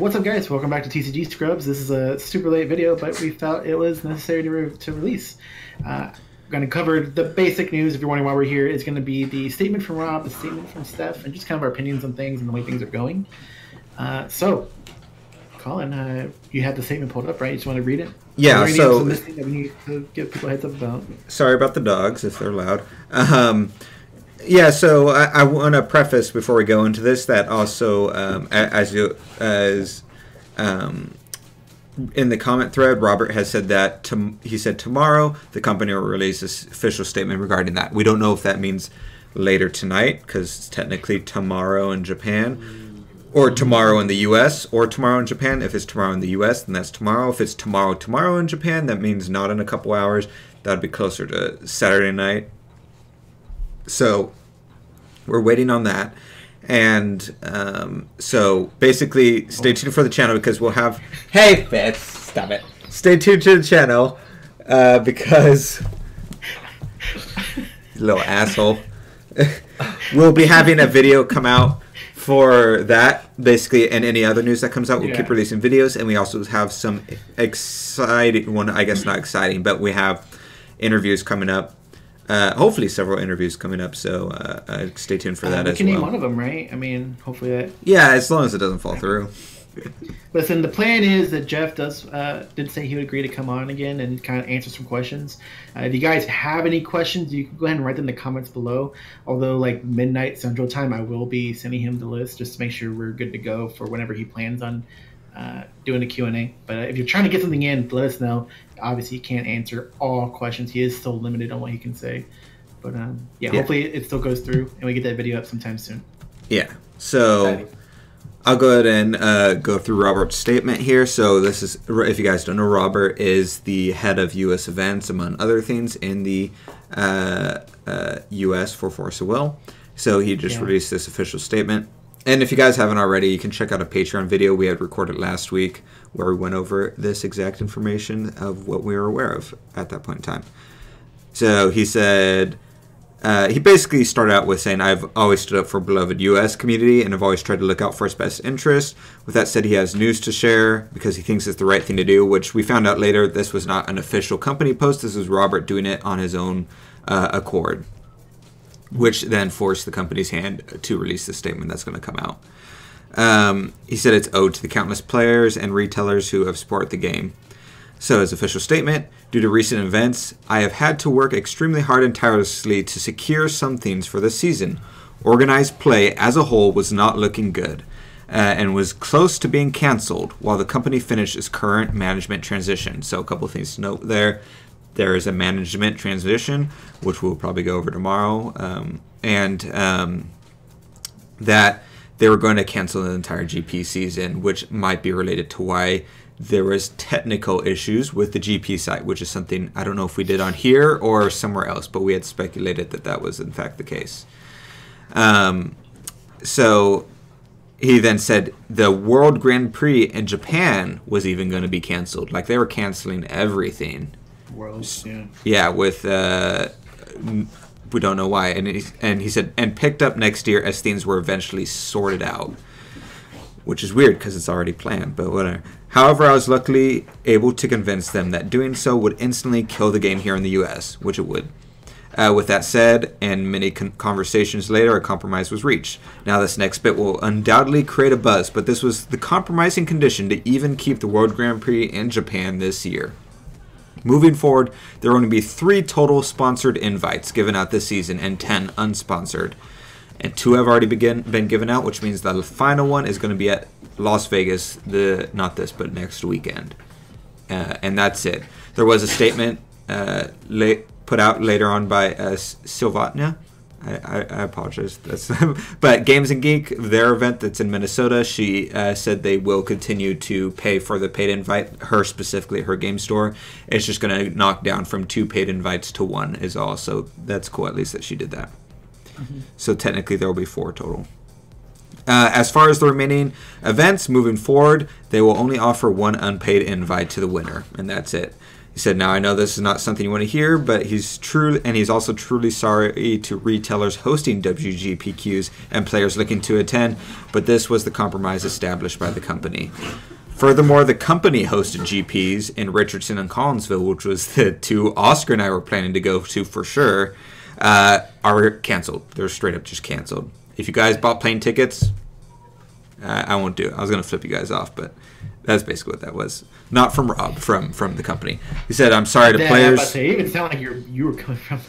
What's up, guys? Welcome back to TCG Scrubs. This is a super late video, but we felt it was necessary to release. We're going to cover the basic news. If you're wondering why we're here, it's going to be the statement from Rob, the statement from Steph, and just kind of our opinions on things and the way things are going. So, Colin, you have the statement pulled up, right? You just want to read it? Yeah, so... that we need to give people a heads up about. Sorry about the dogs, if they're loud. Yeah, so I want to preface before we go into this that also, in the comment thread, Robert has said that he said tomorrow the company will release this official statement regarding that. We don't know if that means later tonight, because it's technically tomorrow in Japan, or tomorrow in the U.S., or tomorrow in Japan. If it's tomorrow in the U.S., then that's tomorrow. If it's tomorrow in Japan, that means not in a couple hours. That would be closer to Saturday night. So we're waiting on that, and so basically stay tuned for the channel because we'll have Fitz, stop it, stay tuned to the channel because little asshole we'll be having a video come out for that basically, and any other news that comes out we'll keep releasing videos, and we also have some exciting, well, I guess not exciting, but we have interviews coming up. Hopefully several interviews coming up, so stay tuned for that as well. You can name one of them, right? I mean, hopefully that... Yeah, as long as it doesn't fall through. Listen, the plan is that Jeff did say he would agree to come on again and kind of answer some questions. If you guys have any questions, you can go ahead and write them in the comments below. Although, like midnight Central Time, I will be sending him the list just to make sure we're good to go for whenever he plans on doing a Q&A. But if you're trying to get something in, let us know. Obviously, he can't answer all questions. He is still limited on what he can say. But yeah, hopefully it still goes through and we get that video up sometime soon. Yeah. So I'll go ahead and go through Robert's statement here. So this is, if you guys don't know, Robert is the head of U.S. events, among other things, in the U.S. for Force of Will. So he just released this official statement. And if you guys haven't already, you can check out a Patreon video we had recorded last week where we went over this exact information of what we were aware of at that point in time. So he said, he basically started out with saying, I've always stood up for beloved U.S. community and I've always tried to look out for its best interest. With that said, he has news to share because he thinks it's the right thing to do, which we found out later this was not an official company post. This was Robert doing it on his own accord, which then forced the company's hand to release the statement that's going to come out. He said it's owed to the countless players and retailers who have supported the game. So his official statement, due to recent events, I have had to work extremely hard and tirelessly to secure some things for this season. Organized play as a whole was not looking good and was close to being canceled while the company finished its current management transition. So a couple of things to note there. There is a management transition, which we'll probably go over tomorrow, that they were going to cancel the entire GP season, which might be related to why there was technical issues with the GP site, which is something I don't know if we did on here or somewhere else, but we had speculated that that was in fact the case. So he then said the World Grand Prix in Japan was even going to be canceled. Like they were canceling everything. Worlds, with we don't know why, and he said and picked up next year as things were eventually sorted out, which is weird because it's already planned, but whatever. However, I was luckily able to convince them that doing so would instantly kill the game here in the U.S., which it would. With that said, and many conversations later, a compromise was reached. Now this next bit will undoubtedly create a buzz, but this was the compromising condition to even keep the World Grand Prix in Japan this year. Moving forward, there are going to be 3 total sponsored invites given out this season and 10 unsponsored. And 2 have already been given out, which means the final one is going to be at Las Vegas, not this, but next weekend. And that's it. There was a statement put out later on by Silvatna. I apologize. But Games and Geek, their event that's in Minnesota, she said they will continue to pay for the paid invite. Her specifically, her game store. It's just going to knock down from 2 paid invites to 1 is all. So that's cool, at least that she did that. So technically there will be 4 total. As far as the remaining events moving forward, they will only offer 1 unpaid invite to the winner, and that's it. He said, "Now I know this is not something you want to hear, but he's also truly sorry to retailers hosting WGPQs and players looking to attend, but this was the compromise established by the company." Furthermore, the company hosted GPs in Richardson and Collinsville, which was the two Oscar and I were planning to go to for sure, are canceled. They're straight up just canceled. If you guys bought plane tickets, I won't do it. I was going to flip you guys off, but that's basically what that was. Not from Rob, from the company. He said, "I'm sorry to players." It even sounded like you were coming from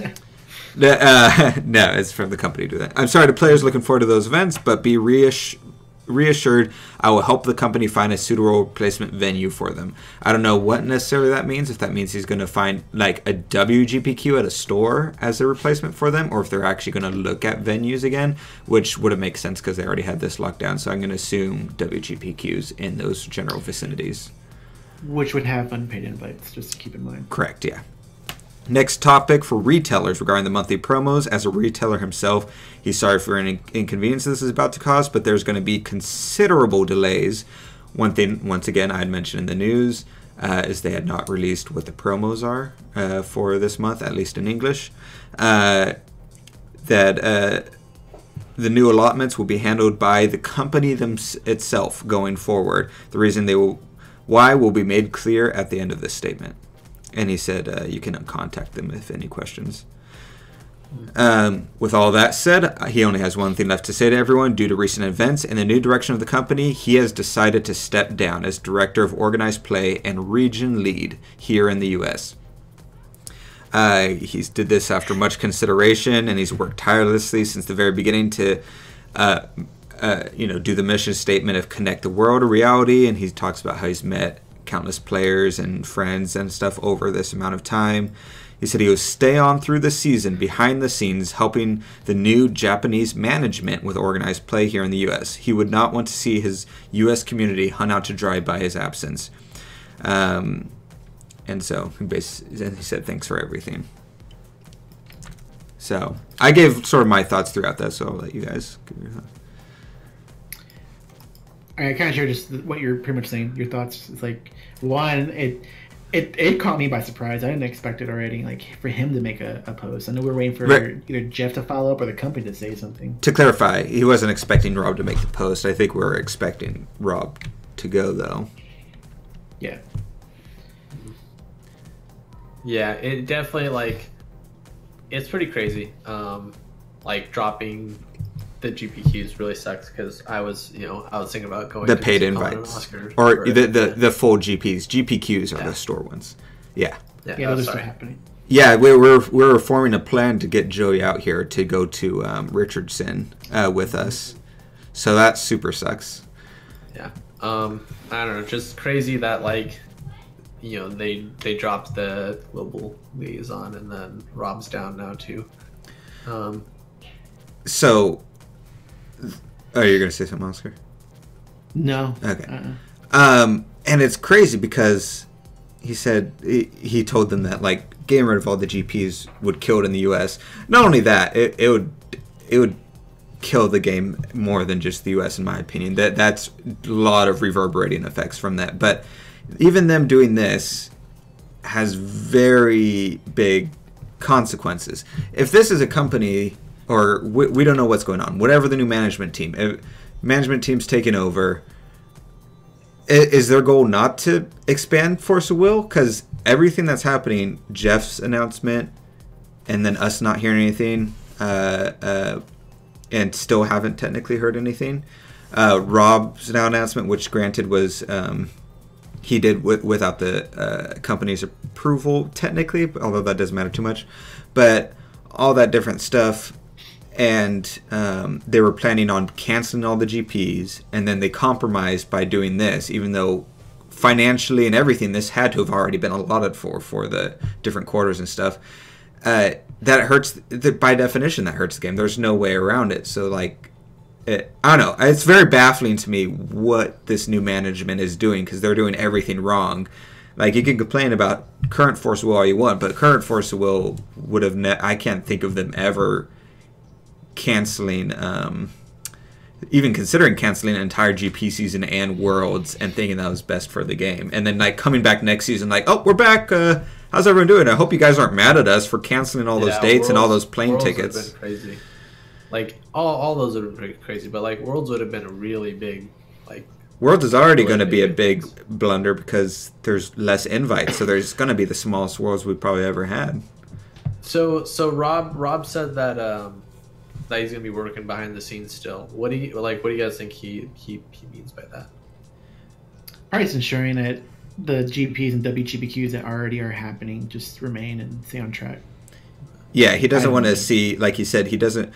that. No, it's from the company to do that. "I'm sorry to players looking forward to those events, but be reassured I will help the company find a suitable replacement venue for them." I don't know what necessarily that means, if that means he's going to find like a WGPQ at a store as a replacement for them, or if they're actually going to look at venues again, which would have made sense because they already had this locked down. So I'm going to assume WGPQs in those general vicinities. Which would have unpaid invites, just to keep in mind. Correct, yeah. Next topic for retailers regarding the monthly promos. As a retailer himself, he's sorry for any inconvenience this is about to cause, but there's going to be considerable delays. One thing, once again, I had mentioned in the news, is they had not released what the promos are for this month, at least in English. That the new allotments will be handled by the company itself going forward. The reason why will be made clear at the end of this statement. And he said you can contact them if any questions. With all that said, he only has one thing left to say to everyone. Due to recent events and the new direction of the company, he has decided to step down as Director of Organized Play and Region Lead here in the U.S. He's did this after much consideration, and he's worked tirelessly since the very beginning to do the mission statement of connect the world to reality, and he talks about how he's met countless players and friends and stuff over this amount of time. He said he will stay on through the season behind the scenes helping the new Japanese management with organized play here in the U.S. He would not want to see his U.S. community hung out to dry by his absence. And so he said thanks for everything. So I gave sort of my thoughts throughout that, so I'll let you guys give your thoughts. I kind of share just what you're pretty much saying. Your thoughts. It's like, one, it caught me by surprise. I didn't expect it already. Like for him to make a post. I know we were waiting for either Jeff to follow up or the company to say something. To clarify, he wasn't expecting Rob to make the post. I think we were expecting Rob to go though. Yeah. Yeah, it definitely it's pretty crazy. Dropping the GPQs really sucks because I was thinking about going the to paid invites or the full GPs. GPQs are the store ones. Yeah. Yeah, those are still happening. Yeah, we're forming a plan to get Joey out here to go to Richardson with us. So that super sucks. Yeah. I don't know, just crazy that they dropped the global liaison and then Rob's down now too. So, oh, you're gonna say something, Oscar? No. Okay. And it's crazy because he said he told them that getting rid of all the GPs would kill it in the U.S. Not only that, it would kill the game more than just the U.S. in my opinion. That's a lot of reverberating effects from that. But even them doing this has very big consequences. If this is a company, or we don't know what's going on, whatever the new management team's taking over, is their goal not to expand Force of Will? Because everything that's happening, Jeff's announcement, and then us not hearing anything, and still haven't technically heard anything. Rob's now announcement, which granted was he did without the company's approval technically, although that doesn't matter too much. But all that different stuff, and they were planning on canceling all the GPs, and then they compromised by doing this, even though financially and everything this had to have already been allotted for the different quarters and stuff. That hurts, by definition that hurts the game. There's no way around it. So I don't know, it's very baffling to me what this new management is doing, because they're doing everything wrong. You can complain about current Force of Will all you want, but current Force of Will would have I can't think of them ever canceling, even considering canceling an entire GP season and Worlds and thinking that was best for the game, and then coming back next season oh, we're back, how's everyone doing? I hope you guys aren't mad at us for canceling all those dates and all those plane Worlds tickets. Would have been crazy. Like all those would have been crazy, but like Worlds would have been a really big like. Worlds is already going to be a big blunder because there's less invites, so there's going to be the smallest Worlds we've probably ever had. So Rob said that that he's gonna be working behind the scenes still. What do you guys think he means by that? Probably it's ensuring that the GPs and WGPQs that already are happening just remain and stay on track. Yeah, he doesn't want to see, like he said, he doesn't.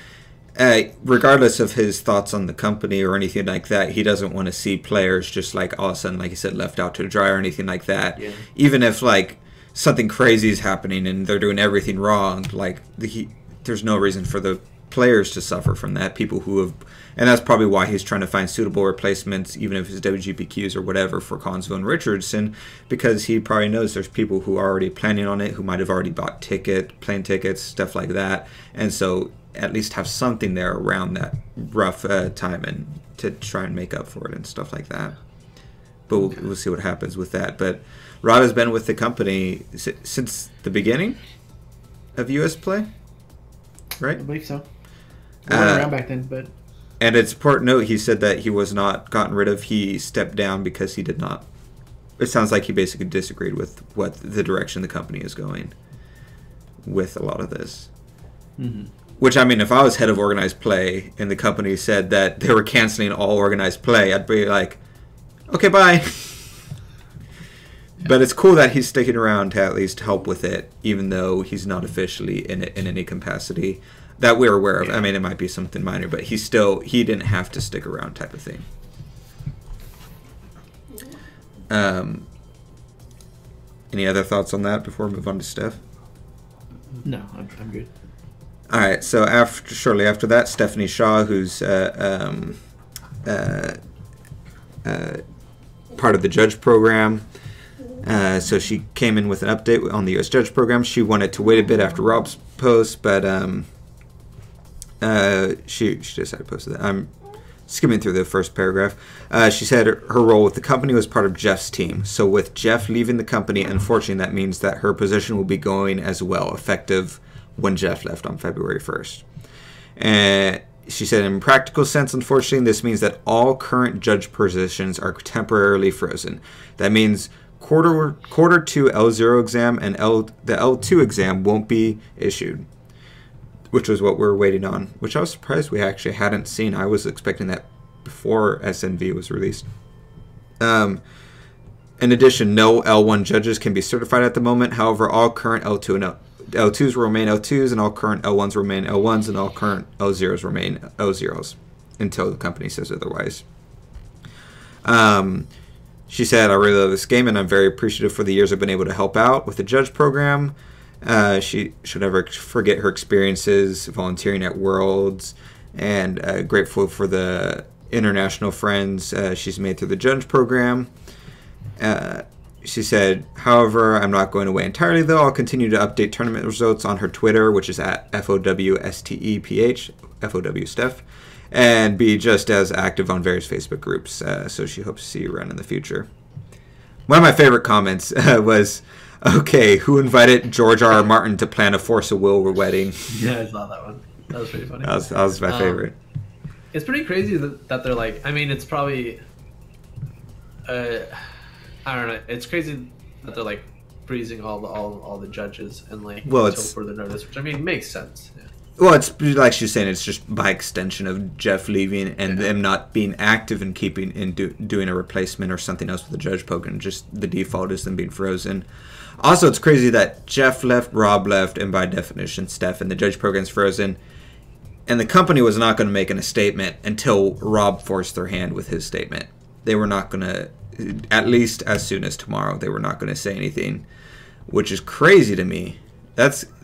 Regardless of his thoughts on the company or anything like that, he doesn't want to see players just like all of a sudden, like he said, left out to dry or anything like that. Yeah. Even if like something crazy is happening and they're doing everything wrong, like there's no reason for the players to suffer from that. People who have, and that's probably why he's trying to find suitable replacements, even if it's WGPQs or whatever, for Consvo and Richardson, because he probably knows there's people who are already planning on it, who might have already bought plane tickets, stuff like that, and so at least have something there around that rough time and to try and make up for it and stuff like that. But we'll see what happens with that. But Rob has been with the company since the beginning of US Play, right? I believe so. We weren't around back then, but... And it's important to note, he said that he was not gotten rid of. He stepped down because he did not... It sounds like he basically disagreed with what the direction the company is going with a lot of this. Mm-hmm. Which, I mean, if I was head of organized play and the company said that they were canceling all organized play, I'd be like, okay, bye. But it's cool that he's sticking around to at least help with it, even though he's not officially in it in any capacity that we're aware of. I mean, it might be something minor, but he didn't have to stick around type of thing. Any other thoughts on that before we move on to Steph? No, I'm good. All right, so shortly after that, Stephanie Shaw, who's part of the judge program, so she came in with an update on the U.S. judge program. She wanted to wait a bit after Rob's post, but she decided to post that. I'm skimming through the first paragraph. She said her role with the company was part of Jeff's team. So with Jeff leaving the company, unfortunately, that means that her position will be going as well, effective when Jeff left on February 1st. And she said, in practical sense, unfortunately, this means that all current judge positions are temporarily frozen. That means quarter 2 L0 exam and the L2 exam won't be issued, which was what we were waiting on, which I was surprised we actually hadn't seen. I was expecting that before SNV was released. In addition, no L1 judges can be certified at the moment. However, all current L2 and L2s will remain L2s, and all current L1s remain L1s, and all current L0s remain L0s until the company says otherwise. She said, I really love this game, and I'm very appreciative for the years I've been able to help out with the judge program. She should never forget her experiences volunteering at Worlds, and grateful for the international friends she's made through the judge program. She said, however, I'm not going away entirely, though. I'll continue to update tournament results on her Twitter, which is at FOWSTEPH, FOW Steph, and be just as active on various Facebook groups. So she hopes to see you around in the future. One of my favorite comments was, okay, who invited George R. R. Martin to plan a Force of Will wedding? Yeah, I saw that one. That was pretty funny. That was my favorite. It's pretty crazy that they're like, I mean, it's probably... I don't know. It's crazy that they're like freezing all the judges and like until further notice, which I mean makes sense. Yeah. Well, it's like she's saying, it's just by extension of Jeff leaving and them not being active in keeping in doing a replacement or something else with the judge program. Just the default is them being frozen. Also, it's crazy that Jeff left, Rob left, and by definition, Steph, and the judge program's frozen. And the company was not going to make a statement until Rob forced their hand with his statement. They were not going to. At least as soon as tomorrow, they were not going to say anything, which is crazy to me.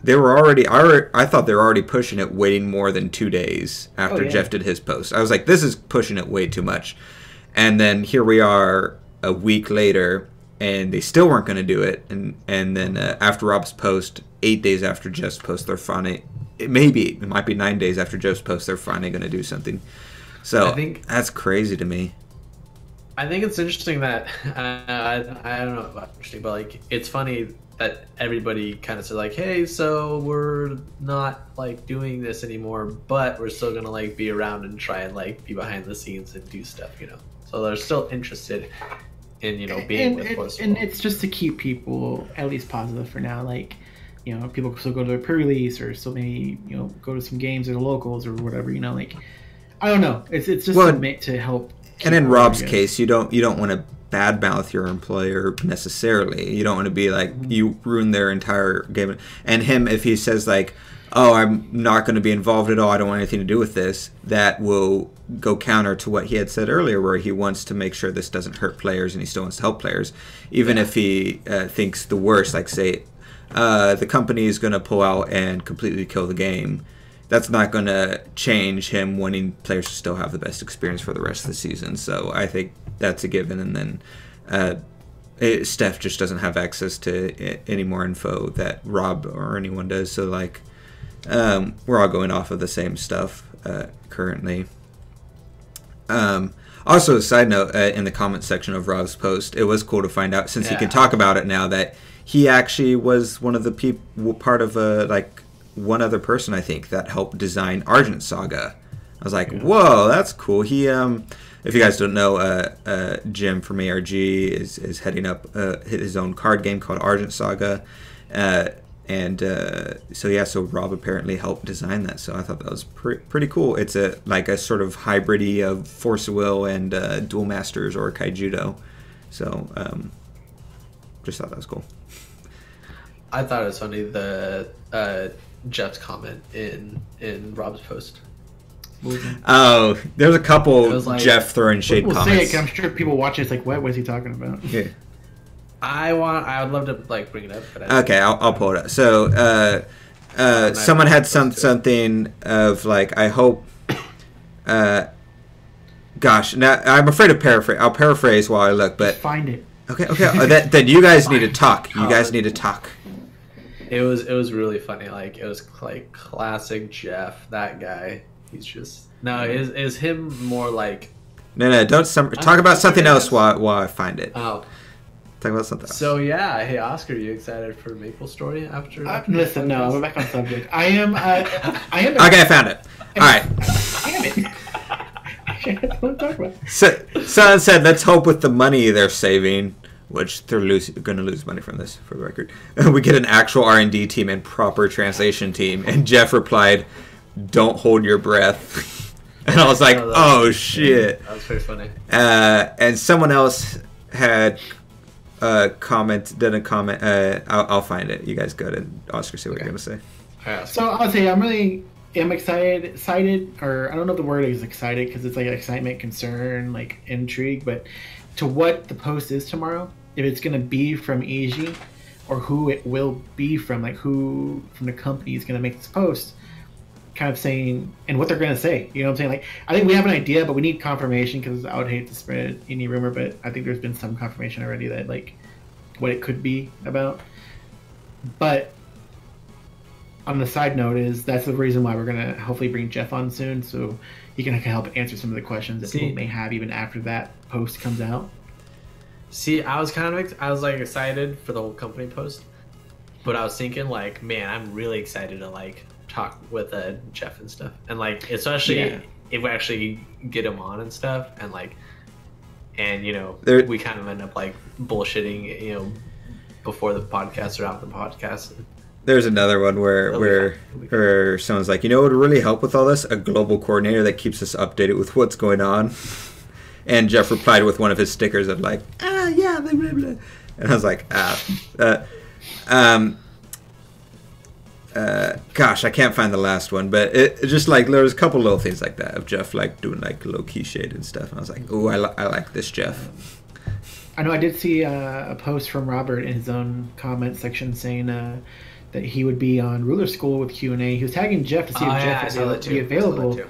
They were already. I thought they were already pushing it, waiting more than 2 days after Jeff did his post. I was like, this is pushing it way too much. And then here we are a week later, and they still weren't going to do it. And then after Rob's post, 8 days after Jeff's post, they're finally. It might be 9 days after Jeff's post, they're finally going to do something. So I think that's crazy to me. I think it's interesting that I don't know about interesting, but like it's funny that everybody kind of said like, hey, so we're not like doing this anymore, but we're still gonna like be around and try and like be behind the scenes and do stuff, you know. So they're still interested in, you know, being with Buylist. And it's just to keep people at least positive for now. Like, you know, people still go to a pre-release or still maybe, you know, go to some games or the locals or whatever, you know, like, I don't know. It's just to help. And in Rob's case, you don't want to badmouth your employer necessarily. You don't want to be like, you ruin their entire game. And him, if he says like, oh, I'm not going to be involved at all, I don't want anything to do with this, that will go counter to what he had said earlier, where he wants to make sure this doesn't hurt players and he still wants to help players, even if he thinks the worst, like say the company is going to pull out and completely kill the game. That's not going to change him wanting players to still have the best experience for the rest of the season. So I think that's a given. And then Steph just doesn't have access to any more info that Rob or anyone does. So like we're all going off of the same stuff currently. Also, a side note, in the comment section of Rob's post, it was cool to find out, since he can talk about it now, that he actually was one of the people, part of one other person, I think, that helped design Argent Saga. I was like, whoa, that's cool. He, if you guys don't know, Jim from ARG is heading up his own card game called Argent Saga. So Rob apparently helped design that. So I thought that was pretty cool. It's a sort of hybrid-y of Force of Will and Duel Masters or Kaijudo. So just thought that was cool. I thought it was funny, the Jeff's comment in Rob's post. Oh, there's a couple like, Jeff throwing shade we'll comments. Say it, 'cause I'm sure people watching it's like, what was he talking about? Yeah. I would love to like bring it up, but okay, I'll pull it up. So someone had something of like, I hope. Gosh, now I'm afraid to paraphrase. I'll paraphrase while I look, but find it. Okay. Then you guys need to talk. You guys need to talk. It was really funny. Like, it was like classic Jeff. That guy. He's just is him more like. No, don't talk about something else while I find it. Oh. Talk about something else. So yeah, hey Oscar, you excited for Maple Story after? Listen, no, we're back on subject. I am. Okay, I found it. All right. Damn it. What talk about? So, someone said, let's hope with the money they're saving, which they're going to lose money from this, for the record, we get an actual R&D team and proper translation team. And Jeff replied, don't hold your breath. And I was like, oh shit. That was pretty funny. And someone else had did a comment. I'll find it. You guys go to Oscar, see what you're going to say. So I'll say I'm excited, or I don't know if the word is excited, because it's like excitement, concern, like intrigue, but to what the post is tomorrow, if it's going to be from EG or who it will be from, like who from the company is going to make this post, kind of saying, and what they're going to say, you know what I'm saying? Like, I think we have an idea, but we need confirmation, because I would hate to spread any rumor, but I think there's been some confirmation already that like what it could be about. But on the side note is that's the reason why we're going to hopefully bring Jeff on soon, so he can help answer some of the questions that people may have even after that post comes out. See, I was like excited for the whole company post, but I was thinking like, man, I'm really excited to like talk with Jeff and stuff, and like especially if we actually get him on and stuff, and you know we kind of end up like bullshitting, you know, before the podcast or after the podcast. There's another one where someone's like, you know what would really help with all this? A global coordinator that keeps us updated with what's going on. And Jeff replied with one of his stickers of like, yeah, blah, blah, blah. And I was like, gosh, I can't find the last one, but it just like there was a couple little things like that of Jeff like doing like low key shade and stuff. And I was like, oh, I like this Jeff. I know I did see a post from Robert in his own comment section saying that he would be on Ruler School with Q&A. He was tagging Jeff to see if Jeff would be available.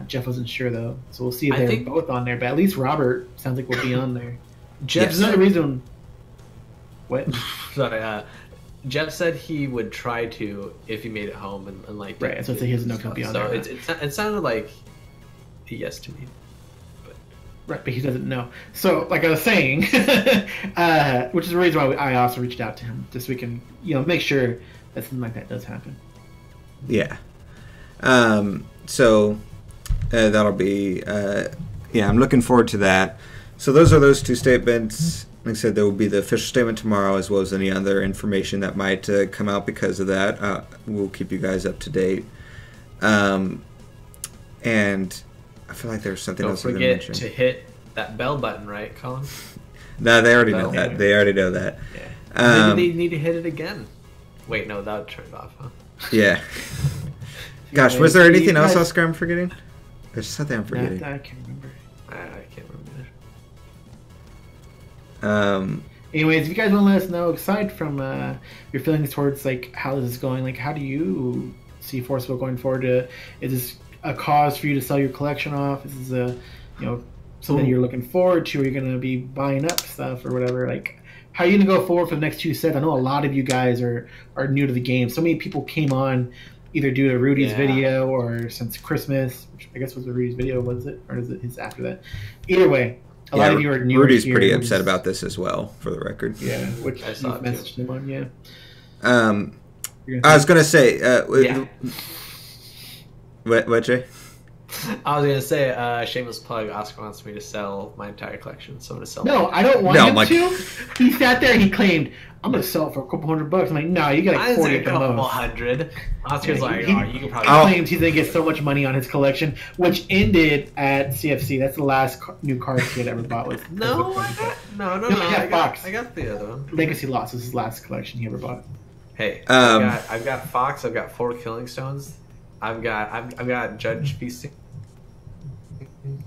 Jeff wasn't sure though, so we'll see if they're both on there. But at least Robert sounds like we'll be on there. Jeff's another reason. What? Sorry. Jeff said he would try to if he made it home and like. Right. So he has no company on there. So it sounded like a yes to me. Right, but he doesn't know. So, like I was saying, which is the reason why I also reached out to him, just so we can, make sure that something like that does happen. Yeah. So that'll be, I'm looking forward to that. So those are those two statements. Like I said, there will be the official statement tomorrow, as well as any other information that might come out because of that. We'll keep you guys up to date. And I feel like there's something else I was going to mention. Don't forget to hit that bell button, right, Colin? No, they already know that. They already know that. Yeah. Maybe they need to hit it again. Wait, no, that would turn it off, huh? Yeah. Gosh, was there anything else, Oscar, I'm forgetting? There's something I'm forgetting. I can't remember. I can't remember. Anyways, if you guys want to let us know, aside from your feelings towards like how this is going, like how do you see Forceful going forward? Is this a cause for you to sell your collection off? Is this something you're looking forward to? Are you going to be buying up stuff or whatever? Like, how are you going to go forward for the next 2 sets? I know a lot of you guys are new to the game. So many people came on either due to Rudy's video or since Christmas, which I guess was the Rudy's video, was it? Or is it his after that? Either way, a lot of you are new. Rudy's pretty upset about this as well, for the record. Yeah, which I saw messaged him on, yeah. I was going to say, what, Jay? I was gonna say, shameless plug. Oscar wants me to sell my entire collection, so I'm gonna sell. No, I don't want him to. He sat there and he claimed, "I'm gonna sell it for a couple $100." I'm like, "No, you got like 40 at the most." Couple hundred. Oscar's you can probably. He claims he's gonna get so much money on his collection, which ended at CFC. That's the last new card he had ever bought. Was no. I got the other one. Legacy Lost was his last collection he ever bought. Hey, I've got Fox. I've got 4 Killing Stones. I've got Judge Feasting.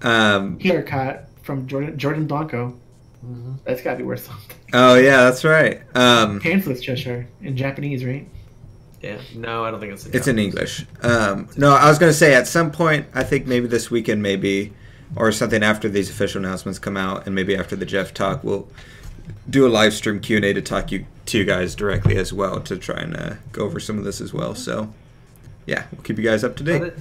Haircut from Jordan Blanco. Mm-hmm. That's got to be worth something. Oh yeah, that's right. Pantsless Cheshire in Japanese, right? Yeah. No, I don't think it's in English. No, I was going to say at some point, I think maybe this weekend, or something after these official announcements come out, and maybe after the Jeff talk, we'll do a live stream Q&A to talk to you guys directly as well to try and go over some of this as well. So. Yeah, we'll keep you guys up to date.